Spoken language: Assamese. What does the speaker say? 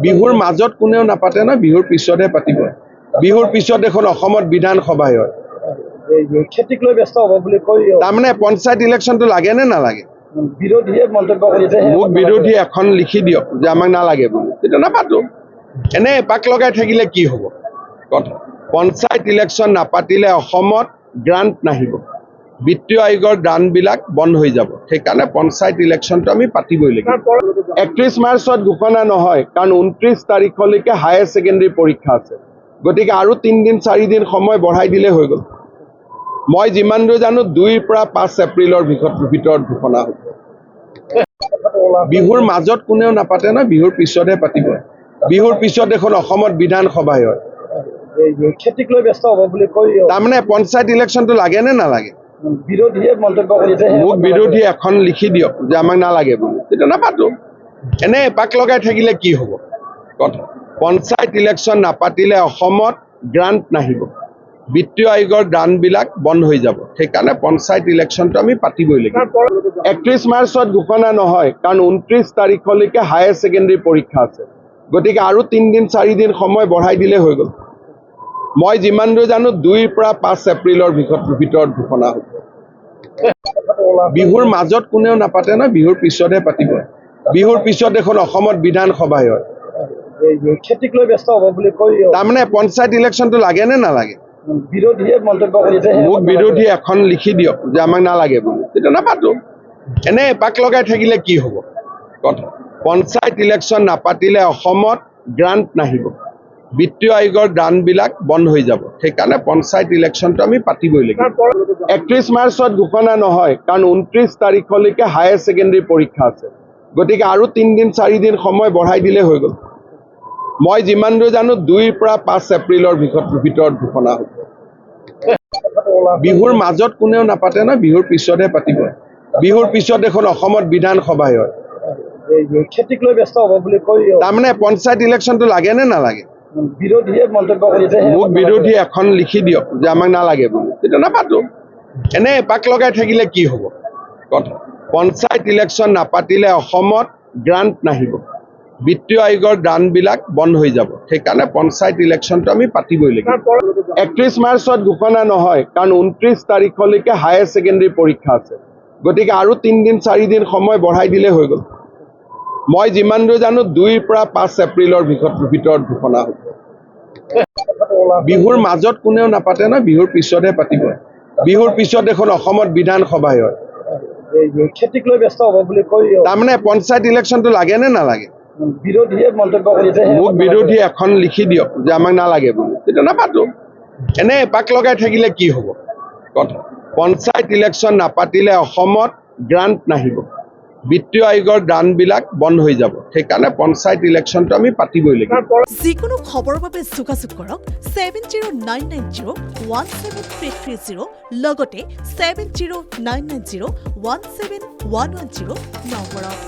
বিহুৰ মাজত কোনেও নাপাতে না, বিহুৰ পিছতহে পাতিব। বিহুৰ পিছত এখন অসমত বিধানসভা হয়। খেতিক লৈ ব্যস্ত হ'ব বুলি কৈ তাৰমানে পঞ্চায়ত ইলেকশ্যনটো লাগে নে নালাগে? বিৰোধীয়ে মন্তব্য কৰিছে। মোক বিৰোধী এখন লিখি দিয়ক যে আমাক নালাগে বুলি, তেতিয়া নাপাতো। এনে এপাক লগাই থাকিলে কি হ'ব? কথা পঞ্চায়ত ইলেকশ্যন নাপাতিলে অসমত গ্ৰাণ্ট নাহিব, বিত্তীয় আয়োগৰ গ্ৰাণ্টবিলাক বন্ধ হৈ যাব। সেইকাৰণে পঞ্চায়ত ইলেকশ্যনটো আমি পাতিবই লাগিব। 31 মাৰ্চত ঘোষণা নহয়, কাৰণ 29 তাৰিখলৈকে হায়াৰ ছেকেণ্ডেৰী পৰীক্ষা আছে। গতিকে আৰু 3 দিন 4 দিন সময় বঢ়াই দিলে হৈ গ'ল। মই যিমান দূৰ জানো 2 পৰা 5 এপ্ৰিলৰ ভিতৰত ঘোষণা হ'ব। বিহুৰ মাজত কোনেও নাপাতে না, বিহুৰ পিছতহে পাতিব। বিহুৰ পিছত এখন অসমত বিধানসভা হয়। খেতিক লৈ ব্যস্ত হ'ব বুলি কৈ তাৰমানে পঞ্চায়ত ইলেকশ্যনটো লাগে নে নালাগে? বিৰোধীয়ে মন্তব্য কৰিছে। মোক বিৰোধী এখন লিখি দিয়ক যে আমাক নালাগে বুলি, তেতিয়া নাপাতো। এনে এপাক লগাই থাকিলে কি হ'ব? কথা পঞ্চায়ত ইলেকশ্যন নাপাতিলে অসমত গ্ৰাণ্ট নাহিব, বিত্তীয় আয়োগৰ গ্ৰাণ্টবিলাক বন্ধ হৈ যাব। সেইকাৰণে পঞ্চায়ত ইলেকশ্যনটো আমি পাতিবই লাগিব। 31 মাৰ্চত ঘোষণা নহয়, কাৰণ 29 তাৰিখলৈকে হায়াৰ ছেকেণ্ডেৰী পৰীক্ষা আছে। গতিকে আৰু 3 দিন 4 দিন সময় বঢ়াই দিলে হৈ গ'ল। মই যিমান দূৰ জানো 2 পৰা 5 এপ্ৰিলৰ ভিতৰত ঘোষণা হ'ব। বিহুৰ মাজত কোনেও নাপাতে না, বিহুৰ পিছতহে পাতিব। বিহুৰ পিছত এখন অসমত বিধানসভা হয়। খেতিক লৈ ব্যস্ত হ'ব বুলি কৈ তাৰমানে পঞ্চায়ত ইলেকশ্যনটো লাগে নে নালাগে? বিৰোধীয়ে মন্তব্য কৰিছে। মোক বিৰোধী এখন লিখি দিয়ক যে আমাক নালাগে বুলি, তেতিয়া নাপাতো। এনে এপাক লগাই থাকিলে কি হ'ব? কথা পঞ্চায়ত ইলেকশ্যন নাপাতিলে অসমত গ্ৰাণ্ট নাহিব, বিত্তীয় আয়োগৰ গ্ৰাণ্টবিলাক বন্ধ হৈ যাব। সেইকাৰণে পঞ্চায়ত ইলেকশ্যনটো আমি পাতিবই লাগিব। 31 মাৰ্চত ঘোষণা নহয়, কাৰণ 29 তাৰিখলৈকে হায়াৰ ছেকেণ্ডেৰী পৰীক্ষা আছে। গতিকে আৰু 3 দিন 4 দিন সময় বঢ়াই দিলে হৈ গ'ল। মই যিমান দূৰ জানো 2 পৰা 5 এপ্ৰিলৰ ভিতৰত ঘোষণা হ'ব। বিহুৰ মাজত কোনেও নাপাতে না, বিহুৰ পিছতহে পাতিব। বিহুৰ পিছত এখন অসমত বিধানসভা হয়। খেতিক লৈ ব্যস্ত হ'ব বুলি কৈ তাৰমানে পঞ্চায়ত ইলেকশ্যনটো লাগে নে নালাগে? বিৰোধীয়ে মন্তব্য কৰিছে। মোক বিৰোধী এখন লিখি দিয়ক যে আমাক নালাগে বুলি, তেতিয়া নাপাতো। এনে এপাক লগাই থাকিলে কি হ'ব? কথা পঞ্চায়ত ইলেকশ্যন নাপাতিলে অসমত গ্ৰাণ্ট নাহিব, বিত্তীয় আয়োগৰ গ্ৰাণ্টবিলাক বন্ধ হৈ যাব। সেইকাৰণে পঞ্চায়ত ইলেকশ্যনটো আমি পাতিবই লাগিব। 31 মাৰ্চত ঘোষণা নহয়, কাৰণ 29 তাৰিখলৈকে হায়াৰ ছেকেণ্ডেৰী পৰীক্ষা আছে। গতিকে আৰু 3 দিন 4 দিন সময় বঢ়াই দিলে হৈ গ'ল। মই যিমান দূৰ জানো 2 পৰা 5 এপ্ৰিলৰ ভিতৰত ঘোষণা হ'ব। বিহুৰ মাজত কোনেও নাপাতে না, বিহুৰ পিছতহে পাতিব। বিহুৰ পিছত এখন অসমত বিধানসভা হয়। খেতিক লৈ ব্যস্ত হ'ব বুলি কৈ তাৰমানে পঞ্চায়ত ইলেকশ্যনটো লাগে নে নালাগে? বিৰোধীয়ে মন্তব্য কৰিছে। মোক বিৰোধী এখন লিখি দিয়ক যে আমাক নালাগে বুলি, তেতিয়া নাপাতো। এনে এপাক লগাই থাকিলে কি হ'ব? কথা পঞ্চায়ত ইলেকশ্যন নাপাতিলে অসমত গ্ৰাণ্ট নাহিব, বিত্তীয় আয়োগৰ গ্ৰাণ্টবিলাক বন্ধ হৈ যাব। সেইকাৰণে পঞ্চায়ত ইলেকশ্যনটো আমি পাতিবই লাগিব। যিকোনো খবৰৰ বাবে যোগাযোগ কৰক 7099017330 লগতে 7099017110 নম্বৰত।